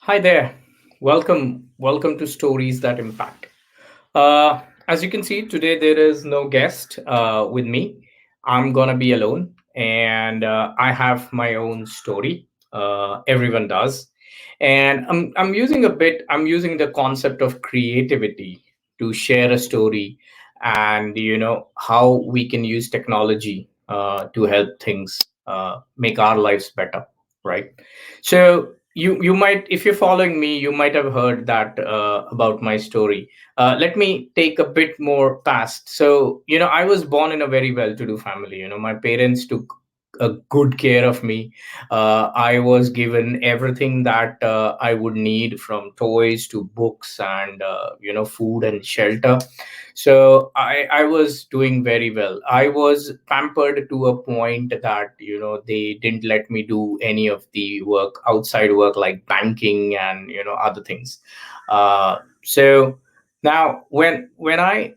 Hi there. Welcome to Stories That Impact. As you can see, today there is no guest with me. I'm gonna be alone, and I have my own story. Everyone does, and I'm using the concept of creativity to share a story, and how we can use technology to help things make our lives better, right? So you might, if you're following me, you might have heard that about my story. Let me take a bit more past. So, I was born in a very well to do family. My parents took a good care of me. I was given everything that I would need, from toys to books and, food and shelter. So I was doing very well. I was pampered to a point that, they didn't let me do any of the work, outside work, like banking and, other things. So now, when I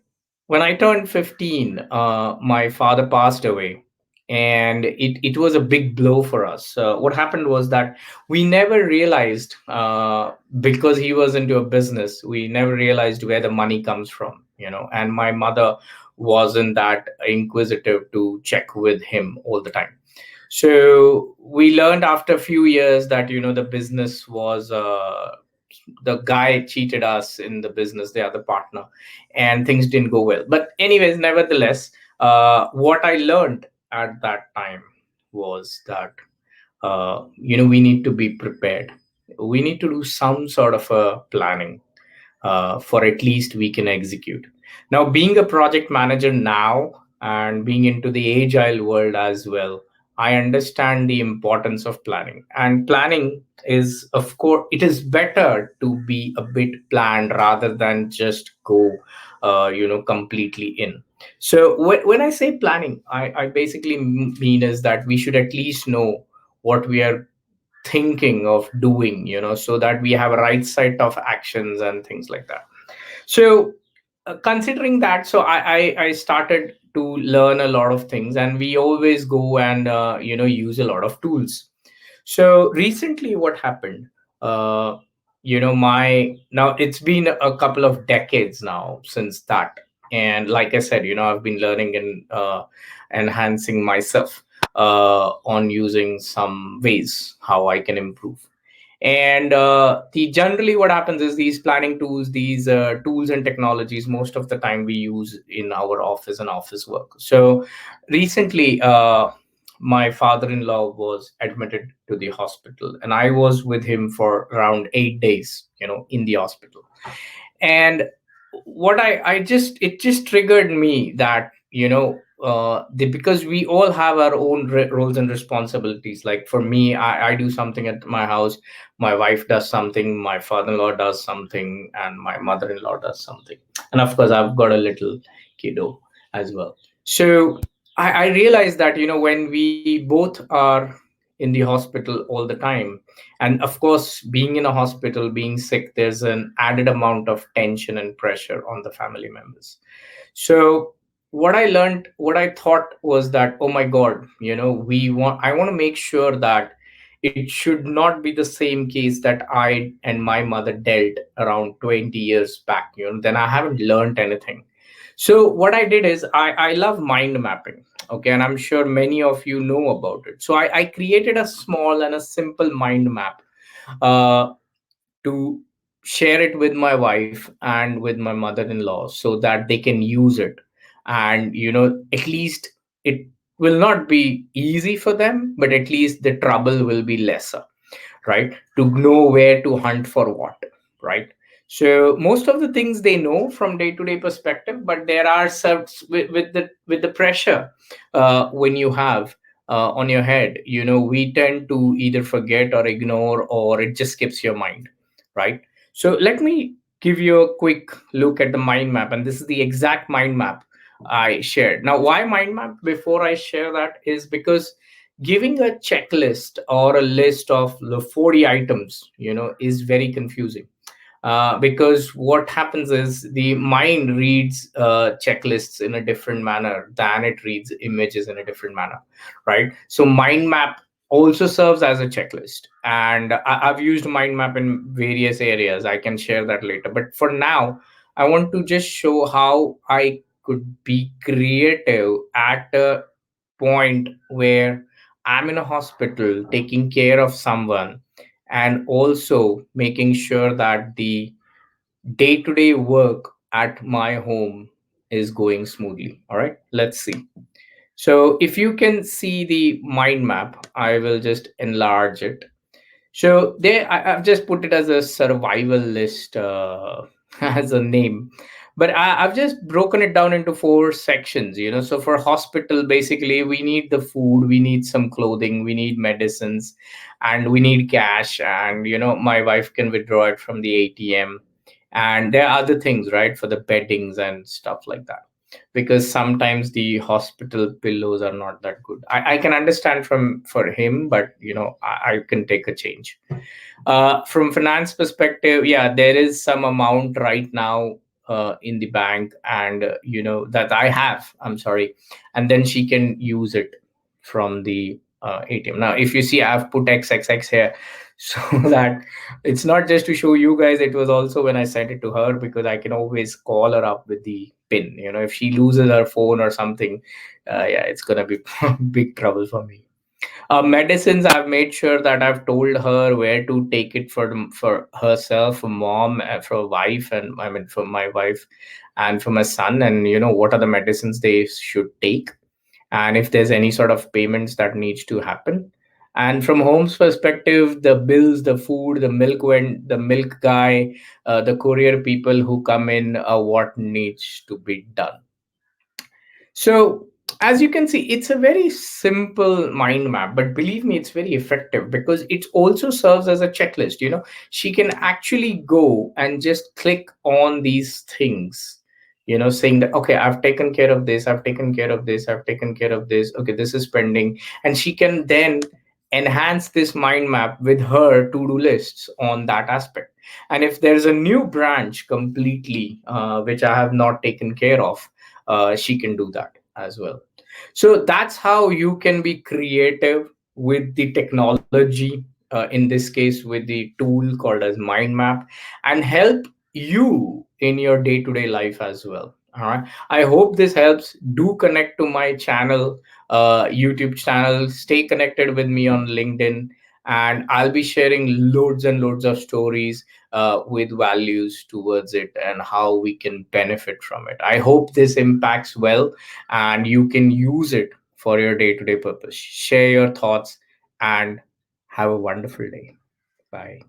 turned 15, my father passed away, and it was a big blow for us. What happened was that we never realized, because he was into a business, we never realized where the money comes from. And my mother wasn't that inquisitive to check with him all the time. So we learned after a few years that, the business was, the guy cheated us in the business, the other partner, and things didn't go well. But anyways, nevertheless, what I learned at that time was that, we need to be prepared. We need to do some sort of a planning, for at least we can execute. Now, being a project manager now and being into the agile world as well, I understand the importance of planning. And planning is, of course, it is better to be a bit planned rather than just go, completely in. So when I say planning, I basically mean is that we should at least know what we are thinking of doing, so that we have a right set of actions and things like that. So, considering that, so I started to learn a lot of things, and we always go and, use a lot of tools. So recently, what happened? Uh, my now it's been a couple of decades now since that, and like I said, I've been learning and enhancing myself on using some ways how I can improve. And the generally what happens is these planning tools, these tools and technologies, most of the time we use in our office and office work. So recently, my father-in-law was admitted to the hospital, and I was with him for around 8 days, in the hospital. And what I just it just triggered me that, because we all have our own roles and responsibilities. Like for me, I do something at my house, my wife does something, my father-in-law does something, and my mother-in-law does something, and of course I've got a little kiddo as well. So I realized that, when we both are in the hospital all the time, and of course, being in a hospital, being sick, there's an added amount of tension and pressure on the family members. So what I thought was that, oh my God, I want to make sure that it should not be the same case that I and my mother dealt around 20 years back. Then I haven't learned anything. So what I did is I love mind mapping. Okay, and I'm sure many of you know about it. So I created a small and a simple mind map, uh, to share it with my wife and with my mother-in-law, so that they can use it. And, at least it will not be easy for them, but at least the trouble will be lesser, right? To know where to hunt for what, right? So most of the things they know from day-to-day perspective, but there are some with the pressure, when you have on your head, we tend to either forget or ignore, or it just skips your mind, right? So let me give you a quick look at the mind map, and this is the exact mind map I shared. Now, why mind map? Before I share that, is because giving a checklist or a list of the 40 items, is very confusing. Because what happens is the mind reads checklists in a different manner than it reads images in a different manner, right? So mind map also serves as a checklist. And I've used mind map in various areas. I can share that later. But for now, I want to just show how I could be creative at a point where I'm in a hospital taking care of someone, and also making sure that the day to day work at my home is going smoothly. All right, let's see. So if you can see the mind map, I will just enlarge it. So there, I've just put it as a survival list as a name, but I've just broken it down into four sections. So for hospital, basically, we need the food, we need some clothing, we need medicines, and we need cash. And my wife can withdraw it from the ATM, and there are other things, right, for the beddings and stuff like that, because sometimes the hospital pillows are not that good. I can understand from for him, but I can take a change. From finance perspective, yeah, there is some amount right now in the bank, and that I have. I'm sorry, and then she can use it from the ATM. Now, if you see, I've put XXX here, so that it's not just to show you guys. It was also when I sent it to her, because I can always call her up with the pin. If she loses her phone or something, yeah, it's gonna be big trouble for me. Medicines, I've made sure that I've told her where to take it for herself, for mom, for wife, and I mean for my wife, and for my son, and what are the medicines they should take, and if there's any sort of payments that needs to happen. And from home's perspective, the bills, the food, the milk, when the milk guy, the courier people who come in, what needs to be done. So, as you can see, it's a very simple mind map, but believe me, it's very effective because it also serves as a checklist. She can actually go and just click on these things, saying that, okay, I've taken care of this, I've taken care of this, I've taken care of this, okay, this is pending. And she can then enhance this mind map with her to do lists on that aspect. And if there's a new branch completely, which I have not taken care of, she can do that as well. So that's how you can be creative with the technology, in this case with the tool called as mind map, and help you in your day-to-day life as well. All right, I hope this helps. Do connect to my channel, YouTube channel. Stay connected with me on LinkedIn, and I'll be sharing loads and loads of stories with values towards it, and how we can benefit from it. I hope this impacts well, and you can use it for your day-to-day purpose. Share your thoughts, and have a wonderful day. Bye.